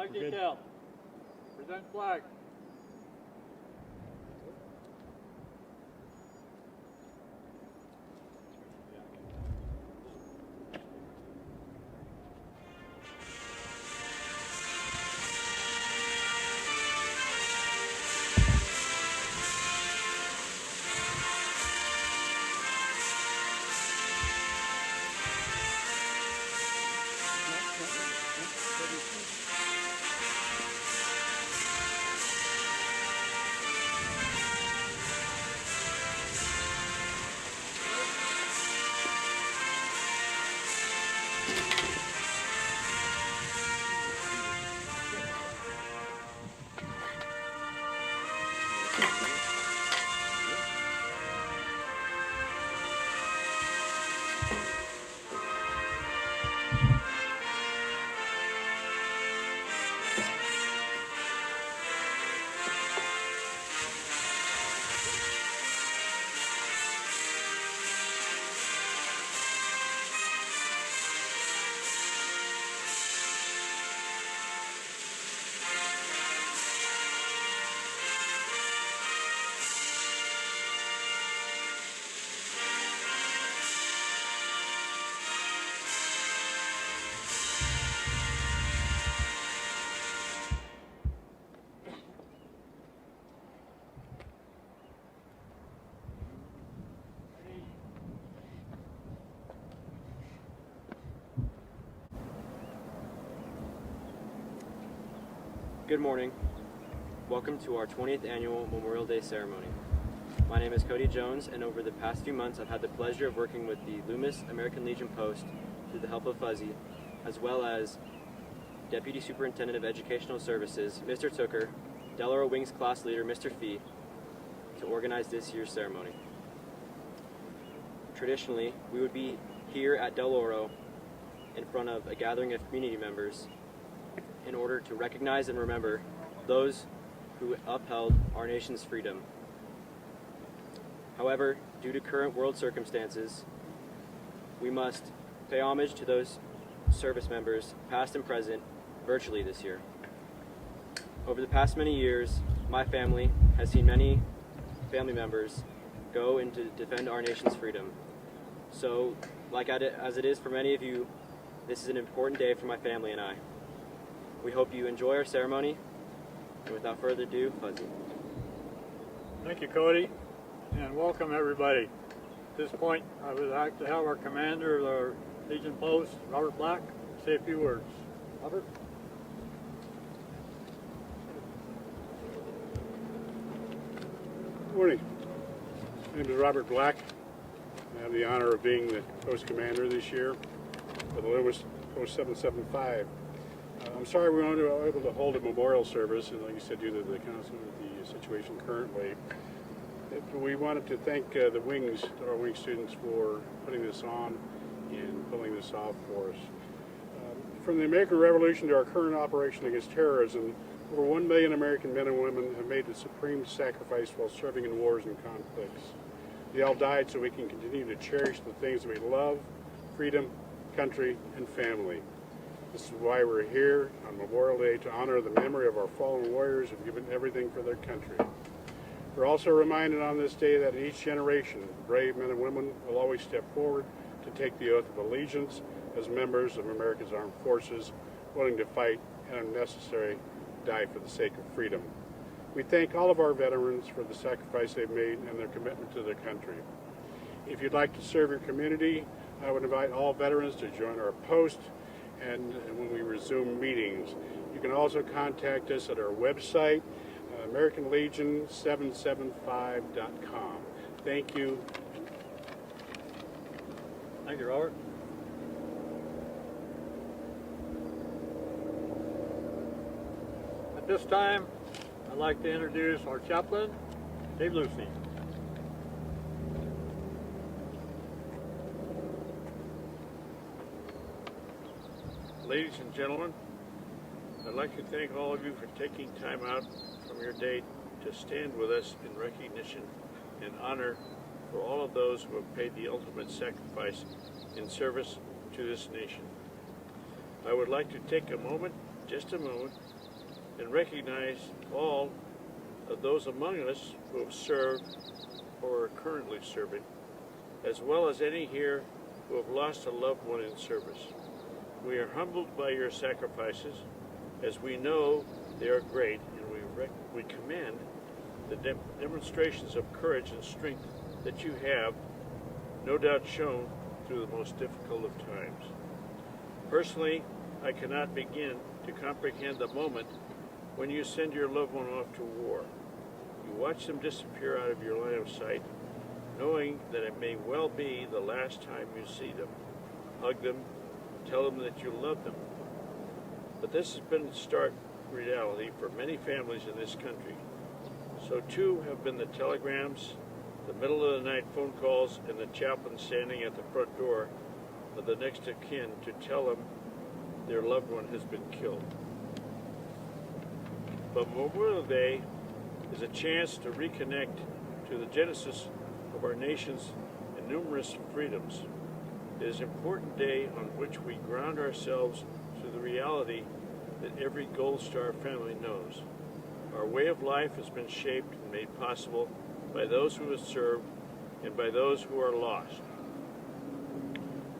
Flag detail. Present flag. Good morning. Welcome to our 20th annual Memorial Day ceremony. My name is Cody Jones, and over the past few months I've had the pleasure of working with the Loomis American Legion Post through the help of Fuzzy, as well as Deputy Superintendent of Educational Services, Mr. Tooker, Del Oro Wings Class Leader, Mr. Fee, to organize this year's ceremony. Traditionally, we would be here at Del Oro in front of a gathering of community members in order to recognize and remember those who upheld our nation's freedom. However, due to current world circumstances, we must pay homage to those service members, past and present, virtually this year. Over the past many years, my family has seen many family members go in to defend our nation's freedom. So, as it is for many of you, this is an important day for my family and I. We hope you enjoy our ceremony, and without further ado, Fuzzy. Thank you, Cody, and welcome everybody. At this point, I would like to have our commander of our Legion Post, Robert Black, say a few words. Robert? Good morning. My name is Robert Black. I have the honor of being the post commander this year for the Loomis Post 775. I'm sorry we weren't able to hold a memorial service, and like you said, due to the constant the situation currently. We wanted to thank the Wings, our Wing students, for putting this on and pulling this off for us. From the American Revolution to our current operation against terrorism, over 1 million American men and women have made the supreme sacrifice while serving in wars and conflicts. They all died so we can continue to cherish the things that we love: freedom, country, and family. This is why we're here on Memorial Day, to honor the memory of our fallen warriors who have given everything for their country. We're also reminded on this day that in each generation, brave men and women will always step forward to take the oath of allegiance as members of America's armed forces, willing to fight and, if necessary, die for the sake of freedom. We thank all of our veterans for the sacrifice they've made and their commitment to their country. If you'd like to serve your community, I would invite all veterans to join our post and when we resume meetings. You can also contact us at our website, AmericanLegion775.com. Thank you. Thank you, Robert. At this time, I'd like to introduce our chaplain, Dave Lucy. Ladies and gentlemen, I'd like to thank all of you for taking time out from your day to stand with us in recognition and honor for all of those who have paid the ultimate sacrifice in service to this nation. I would like to take a moment just a moment and recognize all of those among us who have served or are currently serving, as well as any here who have lost a loved one in service. We are humbled by your sacrifices, as we know they are great, and we commend the demonstrations of courage and strength that you have, no doubt, shown through the most difficult of times. Personally, I cannot begin to comprehend the moment when you send your loved one off to war. You watch them disappear out of your line of sight, knowing that it may well be the last time you see them. Hug them, tell them that you love them. But this has been stark reality for many families in this country. So too have been the telegrams, the middle of the night phone calls, and the chaplain standing at the front door of the next of kin to tell them their loved one has been killed. But Memorial Day is a chance to reconnect to the genesis of our nation's numerous freedoms. It is an important day on which we ground ourselves to the reality that every Gold Star family knows. Our way of life has been shaped and made possible by those who have served and by those who are lost.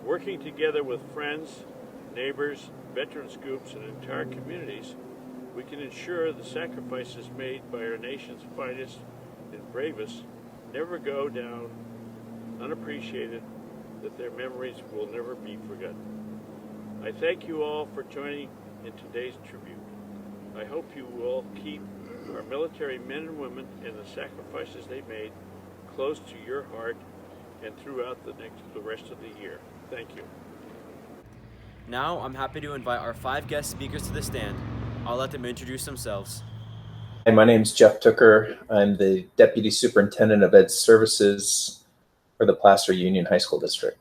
Working together with friends, neighbors, veterans groups, and entire communities, we can ensure the sacrifices made by our nation's finest and bravest never go down unappreciated, that their memories will never be forgotten. I thank you all for joining in today's tribute. I hope you will keep our military men and women and the sacrifices they made close to your heart and throughout the rest of the year. Thank you. Now I'm happy to invite our 5 guest speakers to the stand. I'll let them introduce themselves. Hi, my name is Jeff Tooker. I'm the Deputy Superintendent of Ed Services for the Placer Union High School District.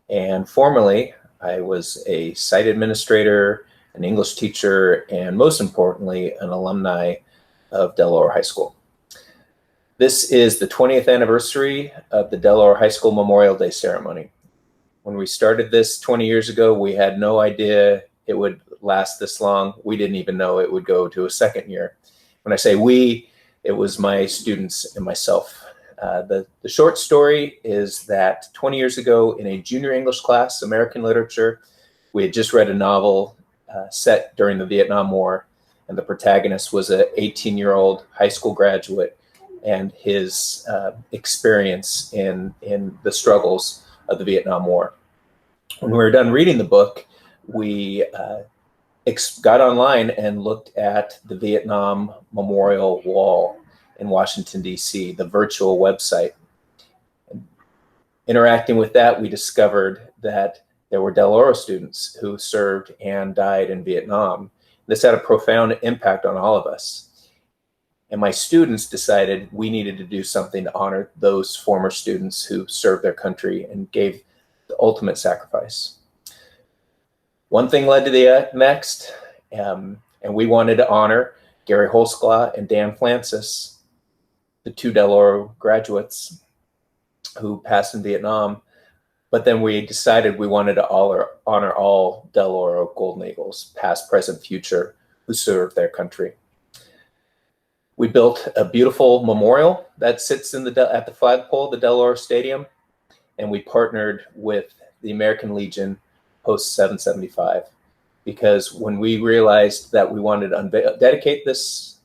And formerly, I was a site administrator, an English teacher, and most importantly, an alumni of Del Oro High School. This is the 20th anniversary of the Del Oro High School Memorial Day ceremony. When we started this 20 years ago, we had no idea it would last this long. We didn't even know it would go to a second year. When I say we, it was my students and myself. The short story is that 20 years ago in a junior English class, American literature, we had just read a novel set during the Vietnam War, and the protagonist was an 18-year-old high school graduate and his experience in the struggles of the Vietnam War. When we were done reading the book, we got online and looked at the Vietnam Memorial Wall in Washington, D.C., the virtual website. Interacting with that, we discovered that there were Del Oro students who served and died in Vietnam. This had a profound impact on all of us. And my students decided we needed to do something to honor those former students who served their country and gave the ultimate sacrifice. One thing led to the next, and we wanted to honor Gary Holsclaw and Dan Francis, the 2 Del Oro graduates who passed in Vietnam. But then we decided we wanted to honor all Del Oro Golden Eagles, past, present, future, who served their country. We built a beautiful memorial that sits at the flagpole of the Del Oro Stadium, and we partnered with the American Legion Post 775, because when we realized that we wanted to dedicate this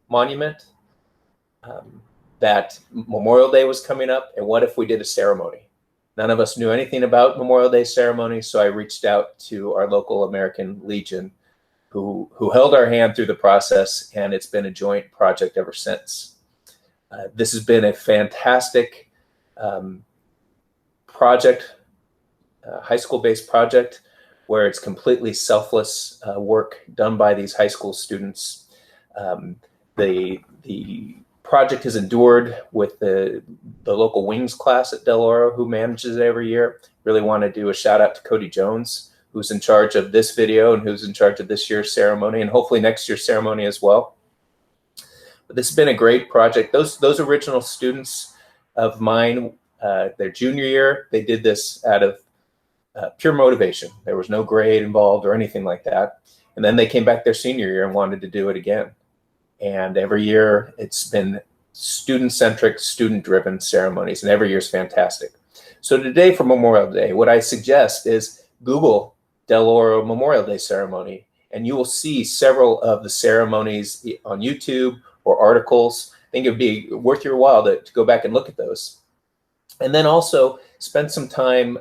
monument, that Memorial Day was coming up, and what if we did a ceremony? None of us knew anything about Memorial Day ceremony, so I reached out to our local American Legion, who held our hand through the process, and it's been a joint project ever since. This has been a fantastic project, high school-based project, where it's completely selfless work done by these high school students. The project has endured with the local Wings class at Del Oro, who manages it every year. Really want to do a shout out to Cody Jones, who's in charge of this video and who's in charge of this year's ceremony, and hopefully next year's ceremony as well. But this has been a great project. Those original students of mine, their junior year, they did this out of pure motivation. There was no grade involved or anything like that. And then they came back their senior year and wanted to do it again. And every year it's been student-centric, student-driven ceremonies, and every year is fantastic. So today for Memorial Day, what I suggest is Google Del Oro Memorial Day ceremony, and you will see several of the ceremonies on YouTube or articles. I think it would be worth your while to go back and look at those. And then also spend some time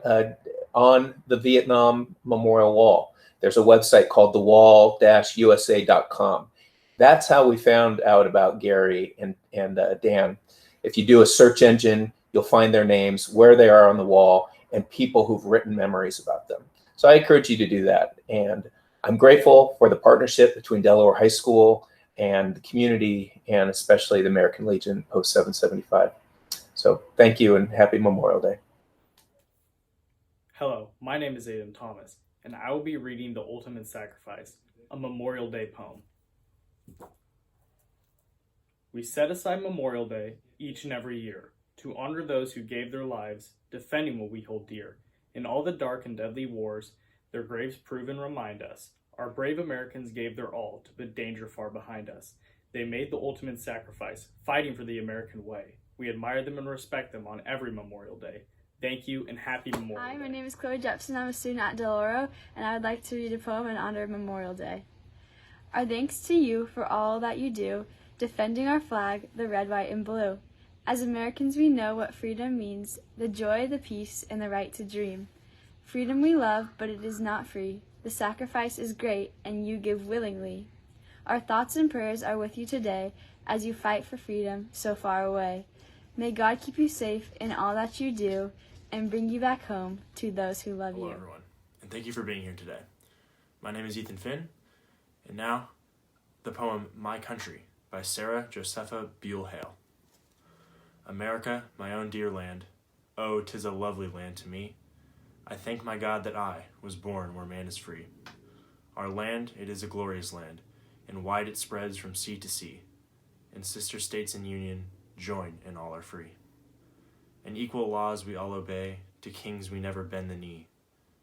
on the Vietnam Memorial Wall. There's a website called thewall-usa.com. That's how we found out about Gary and Dan. If you do a search engine, you'll find their names, where they are on the wall, and people who've written memories about them. So I encourage you to do that. And I'm grateful for the partnership between Del Oro High School and the community, and especially the American Legion Post 775. So thank you and happy Memorial Day. Hello, my name is Aiden Thomas, and I will be reading The Ultimate Sacrifice, a Memorial Day poem. We set aside Memorial Day each and every year to honor those who gave their lives defending what we hold dear. In all the dark and deadly wars, their graves prove and remind us. Our brave Americans gave their all to put danger far behind us. They made the ultimate sacrifice, fighting for the American way. We admire them and respect them on every Memorial Day. Thank you and happy Memorial Day. Hi, my name is Chloe Jepson. I'm a student at Del Oro, and I would like to read a poem in honor of Memorial Day. Our thanks to you for all that you do, defending our flag, the red, white, and blue. As Americans, we know what freedom means, the joy, the peace, and the right to dream. Freedom we love, but it is not free. The sacrifice is great, and you give willingly. Our thoughts and prayers are with you today as you fight for freedom so far away. May God keep you safe in all that you do and bring you back home to those who love you. Hello, everyone, and thank you for being here today. My name is Ethan Finn, and now the poem My Country by Sarah Josepha Buell Hale. America, my own dear land, oh, 'tis a lovely land to me. I thank my God that I was born where man is free. Our land, it is a glorious land, and wide it spreads from sea to sea. And sister states in union, join and all are free. And equal laws we all obey, to kings we never bend the knee.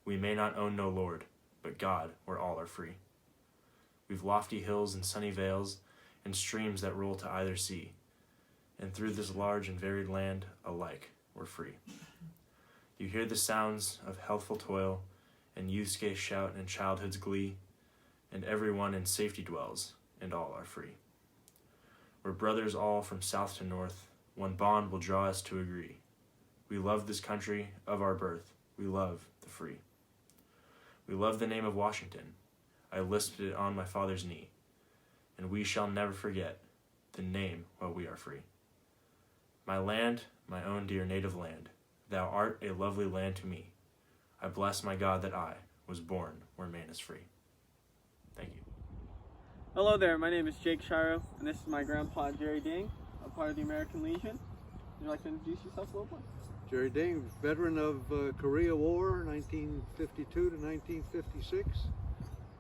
We may not own no lord, but God, where all are free. We've lofty hills and sunny vales, and streams that roll to either sea. And through this large and varied land, alike we're free. You hear the sounds of healthful toil, and youth's gay shout and childhood's glee, and everyone in safety dwells, and all are free. We're brothers all from south to north, one bond will draw us to agree. We love this country of our birth, we love the free. We love the name of Washington, I lisped it on my father's knee, and we shall never forget the name while we are free. My land, my own dear native land, thou art a lovely land to me. I bless my God that I was born where man is free. Thank you. Hello there, my name is Jake Shiro, and this is my grandpa Jerry Ding, a part of the American Legion. Would you like to introduce yourself a little bit? Jerry Ding, veteran of Korea War, 1952 to 1956.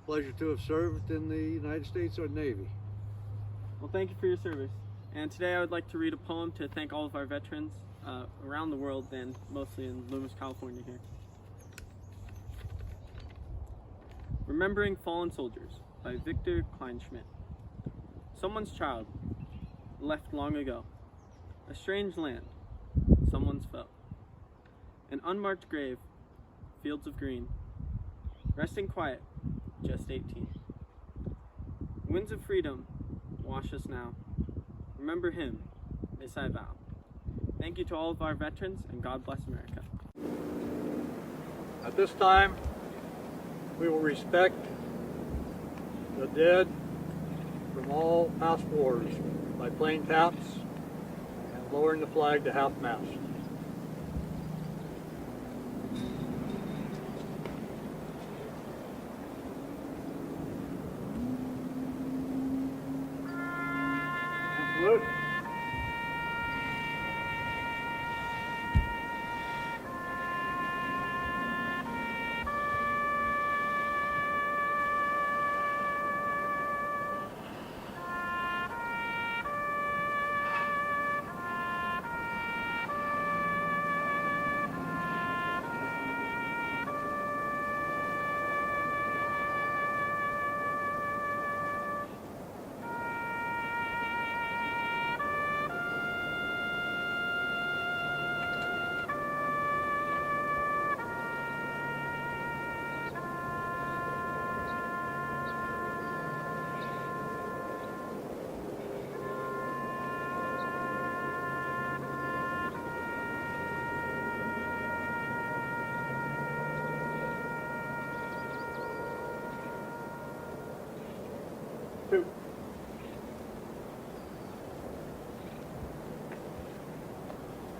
Pleasure to have served in the United States Navy. Well, thank you for your service. And today I would like to read a poem to thank all of our veterans around the world and mostly in Loomis, California here. Remembering Fallen Soldiers by Victor Kleinschmidt. Someone's child, left long ago. A strange land, someone's foe. An unmarked grave, fields of green. Resting quiet, just 18. Winds of freedom, wash us now. Remember him, this I vow. Thank you to all of our veterans, and God bless America. At this time, we will respect the dead from all past wars by playing taps and lowering the flag to half-mast. Salute.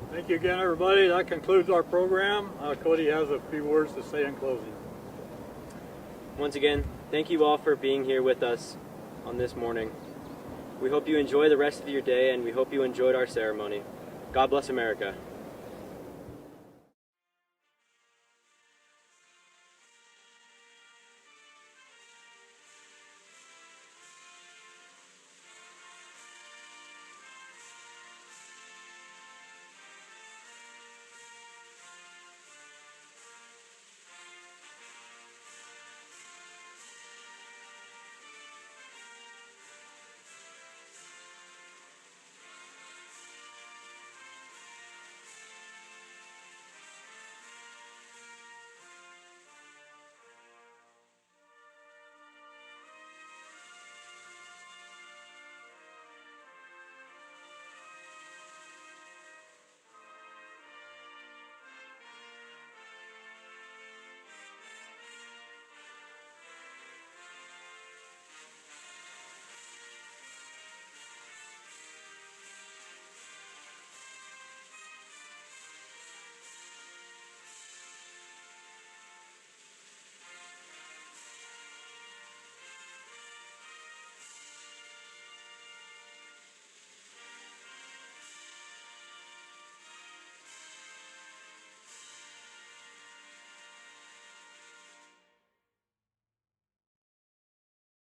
Thank you again, everybody. That concludes our program. Cody has a few words to say in closing. Once again, thank you all for being here with us on this morning. We hope you enjoy the rest of your day, and we hope you enjoyed our ceremony. God bless America.